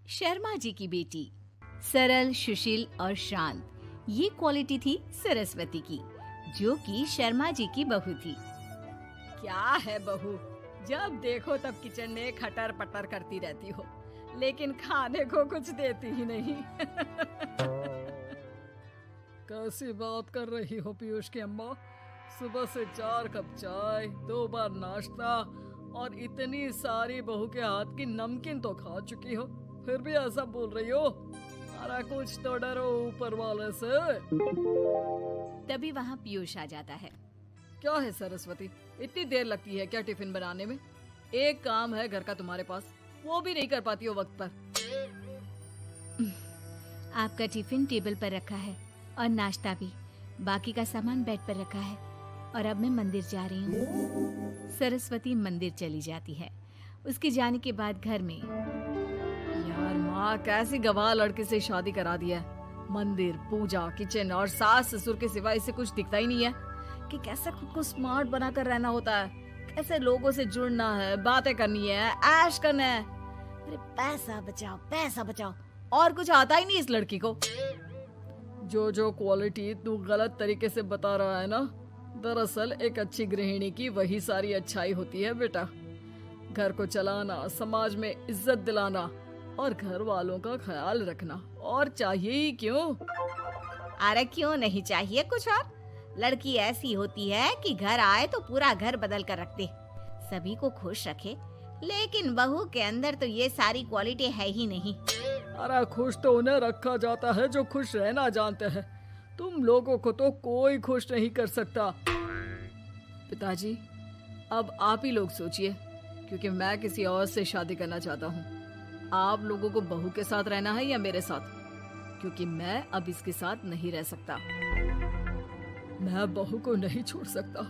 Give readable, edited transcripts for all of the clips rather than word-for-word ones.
शर्मा जी की बेटी। सरल, सुशील और शांत, ये क्वालिटी थी सरस्वती की, जो कि शर्मा जी की बहू थी। क्या है बहू, जब देखो तब किचन में खटर पटर करती रहती हो, लेकिन खाने को कुछ देती ही नहीं। कैसी बात कर रही हो पीयूष की अम्मा? सुबह से 4 कप चाय, 2 बार नाश्ता और इतनी सारी बहू के हाथ की नमकीन तो खा चुकी हो, फिर भी ऐसा बोल रही हो? अरे कुछ तो डरो ऊपर वाले से। तभी वहाँ पीयूष आ जाता है। क्या है सरस्वती, इतनी देर लगती है क्या टिफिन बनाने में? एक काम है घर का तुम्हारे पास, वो भी नहीं कर पाती हो वक्त पर। आपका टिफिन टेबल पर रखा है और नाश्ता भी, बाकी का सामान बेड पर रखा है और अब मैं मंदिर जा रही हूँ। सरस्वती मंदिर चली जाती है। उसके जाने के बाद घर में, यार माँ कैसी गवाह लड़के से शादी करा दिया है। मंदिर, पूजा, किचन और सास ससुर के सिवा इसे कुछ दिखता ही नहीं है कि कैसे खुद को स्मार्ट बनाकर रहना होता है, कैसे लोगों से जुड़ना है, बातें करनी है, ऐश करना है। अरे पैसा बचाओ और कुछ आता ही नहीं इस लड़की को। जो क्वालिटी तू गलत तरीके से बता रहा है ना, दरअसल एक अच्छी गृहिणी की वही सारी अच्छाई होती है बेटा। घर को चलाना, समाज में इज्जत दिलाना और घर वालों का ख्याल रखना, और चाहिए ही क्यों? अरे क्यों नहीं चाहिए कुछ और? लड़की ऐसी होती है कि घर आए तो पूरा घर बदल कर रख दे, सभी को खुश रखे। लेकिन बहू के अंदर तो ये सारी क्वालिटी है ही नहीं। अरे खुश तो उन्हें रखा जाता है जो खुश रहना जानते हैं। तुम लोगों को तो कोई खुश नहीं कर सकता। पिताजी, अब आप ही लोग सोचिए, क्योंकि मैं किसी और से शादी करना चाहता हूँ। आप लोगों को बहू के साथ रहना है या मेरे साथ? क्योंकि मैं अब इसके साथ नहीं रह सकता। मैं बहू को नहीं छोड़ सकता।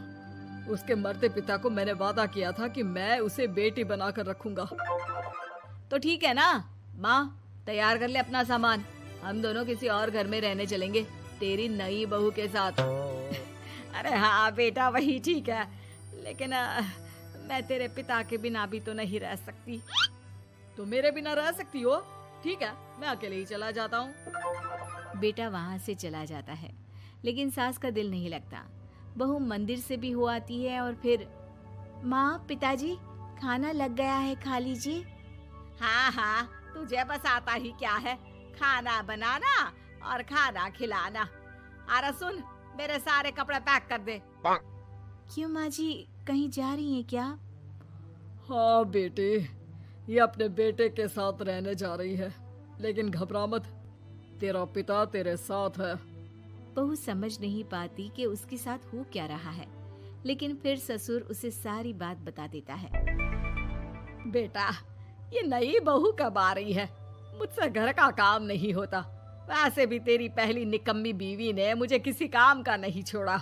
उसके मरते पिता को मैंने वादा किया था कि मैं उसे बेटी बनाकर रखूंगा। तो ठीक है ना माँ, तैयार कर ले अपना सामान, हम दोनों किसी और घर में रहने चलेंगे तेरी नई बहू के साथ। अरे हाँ बेटा, वही ठीक है, लेकिन मैं तेरे पिता के बिना भी तो नहीं रह सकती। तो मेरे बिना रह सकती हो? ठीक है, मैं अकेले ही चला जाता हूँ। बेटा वहाँ से चला जाता है, लेकिन सास का दिल नहीं लगता। बहू मंदिर से भी हो आती है और फिर, माँ, पिताजी, खाना लग गया है, खा लीजिए। हाँ, तुझे बस आता ही क्या है, खाना बनाना और खाना खिलाना। अरे सुन, मेरे सारे कपड़े पैक कर दे। क्यों माँ जी, कहीं जा रही हैं क्या? हाँ बेटे, ये अपने बेटे के साथ रहने जा रही है, लेकिन घबरा मत, तेरा पिता तेरे साथ है। बहू समझ नहीं पाती कि उसके साथ हो क्या रहा है, लेकिन फिर ससुर उसे सारी बात बता देता है। बेटा, ये नई बहू कब आ रही है? मुझसे घर का काम नहीं होता। वैसे भी तेरी पहली निकम्मी बीवी ने मुझे किसी काम का नहीं छोड़ा।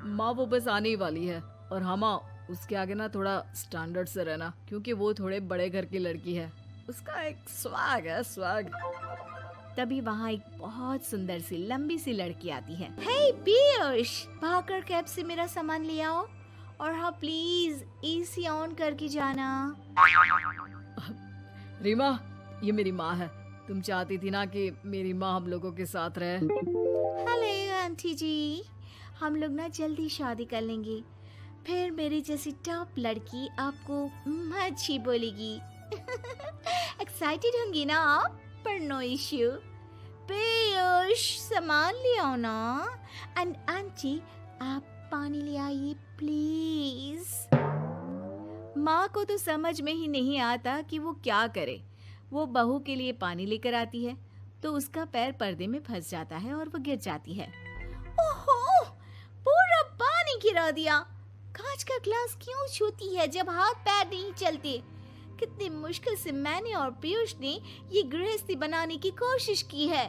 माँ वो बस आने ही वाली है, और हाँ माँ, उसके आगे ना थोड़ा स्टैंडर्ड से रहना, क्योंकि वो थोड़े बड़े घर की लड़की है। उसका एक स्वैग है, स्वैग। तभी वहाँ एक बहुत सुंदर सी लंबी सी लड़की आती है। हे पीयूष, भागकर कैब से मेरा सामान ले आओ, और हाँ प्लीज एसी ऑन करके जाना। रीमा, ये मेरी माँ है। तुम चाहती थी ना कि मेरी माँ हम लोगों के साथ रहे। हेलो आंटी जी, हम लोग ना जल्दी शादी कर लेंगे, फिर मेरी जैसी टॉप लड़की आपको अच्छी बोलेगी। एक्साइटेड होंगी ना आप? पर नो इश्यू। पीयूष, सामान ले आओ ना, एंड आंटी आप पानी ले आइए प्लीज। माँ को तो समझ में ही नहीं आता कि वो क्या करे। वो बहू के लिए पानी लेकर आती है तो उसका पैर पर्दे में फंस जाता है और वो गिर जाती है। ओहो, पूरा पानी गिरा दिया। कांच का ग्लास क्यों छूती है जब हाथ पैर नहीं चलते? कितनी मुश्किल से मैंने और पीयूष ने ये गृहस्थी बनाने की कोशिश की है।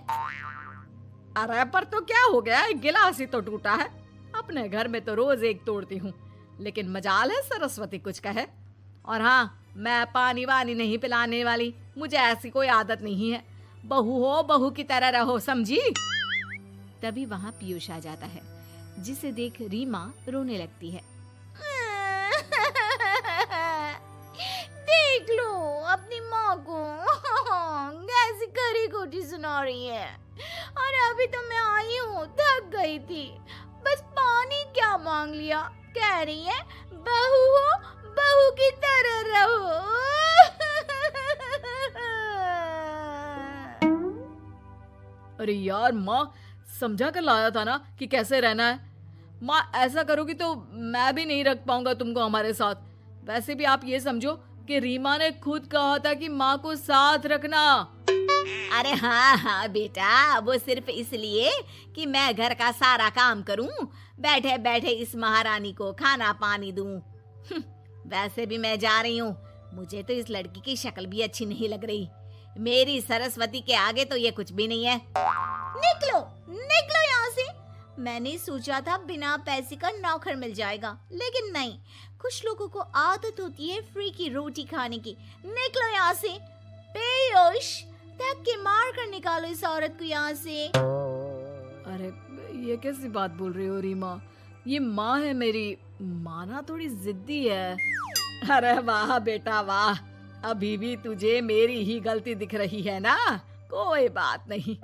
अरे पर तो क्या हो गया, एक गिलास ही तो टूटा है। अपने घर में तो रोज एक तोड़ती हूँ, लेकिन मजाल है सरस्वती कुछ कहे। और हाँ, मैं पानी वानी नहीं पिलाने वाली, मुझे ऐसी कोई आदत नहीं है। बहू हो, बहू की तरह रहो, समझी? तभी वहाँ पीयूष आ जाता है, जिसे देख रीमा रोने लगती है। देख लो अपनी माँ को। गोटी सुना रही है। और अभी तो मैं आई हूँ, थक गई थी, बस पानी क्या मांग लिया। कह रही है बहू हो, बहू की तरह रहो। अरे यार माँ, समझा कर लाया था ना कि कैसे रहना है। माँ ऐसा करोगी तो मैं भी नहीं रख पाऊंगा तुमको हमारे साथ। वैसे भी आप ये समझो कि रीमा ने खुद कहा था कि माँ को साथ रखना। अरे हाँ हाँ बेटा, वो सिर्फ इसलिए कि मैं घर का सारा काम करूं, बैठे बैठे इस महारानी को खाना पानी दूं। वैसे भी मैं जा रही हूँ, मुझे तो इस लड़की की शक्ल भी अच्छी नहीं लग रही। मेरी सरस्वती के आगे तो ये कुछ भी नहीं है। निकलो निकलो यहाँ से। मैंने सोचा था बिना पैसे का नौकर मिल जाएगा, लेकिन नहीं। कुछ लोगों को आदत होती है फ्री की रोटी खाने की। निकलो यहाँ से। बेहोश, धक्के मार कर निकालो इस औरत को यहाँ से। अरे ये कैसी बात बोल रही हो रीमा? ये माँ है मेरी। माना थोड़ी जिद्दी है। अरे वाह बेटा वाह, अभी भी तुझे मेरी ही गलती दिख रही है ना? कोई बात नहीं।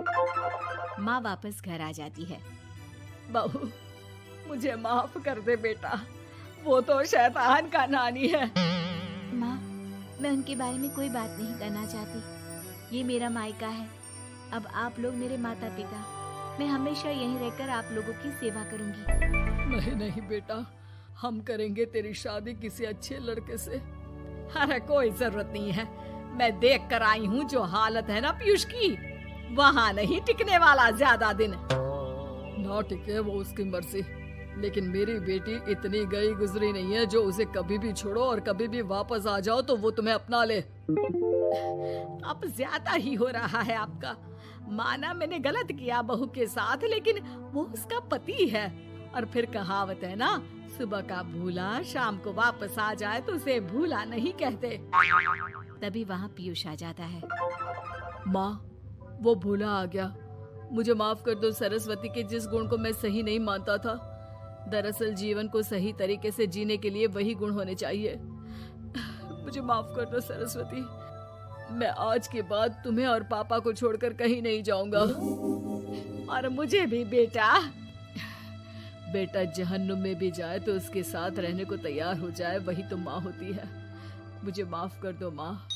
माँ वापस घर आ जाती है। बहू, मुझे माफ कर दे बेटा, वो तो शैतान का नानी है। माँ, मैं उनके बारे में कोई बात नहीं करना चाहती। ये मेरा मायका है। अब आप लोग मेरे माता पिता। मैं हमेशा यहीं रहकर आप लोगों की सेवा करूंगी। नहीं नहीं बेटा, हम करेंगे तेरी शादी किसी अच्छे लड़के से। अरे कोई जरूरत नहीं है, मैं देख कर आई हूँ जो हालत है ना पीयूष की, वहाँ नहीं टिकने वाला ज्यादा दिन। ना टिके वो उसकी मर्जी, लेकिन मेरी बेटी इतनी गई गुजरी नहीं है जो उसे कभी भी छोड़ो और कभी भी वापस आ जाओ तो वो तुम्हें अपना ले। अब ज्यादा ही हो रहा है आपका। माना मैंने गलत किया बहू के साथ, लेकिन वो उसका पति है। और फिर कहावत है ना, सुबह का भूला शाम को वापस आ जाए तो उसे भूला नहीं कहते। तभी वहाँ पीयूष आ जाता है। माँ, वो भूला आ गया। मुझे माफ कर दो सरस्वती के जिस गुण को मैं सही नहीं मानता था। दरअसल जीवन को सही तरीके से जीने के लिए वही गुण होने चाहिए। मुझे माफ कर दो सरस्वती। मैं आज के बाद तुम्हें और पापा को छोड़कर कहीं नहीं जाऊंगा। और मुझे भी बेटा। बेटा जहन्नुम में भी जाए तो उसके साथ रहने को तैयार हो जाए, वही तो माँ होती है। मुझे माफ कर दो माँ।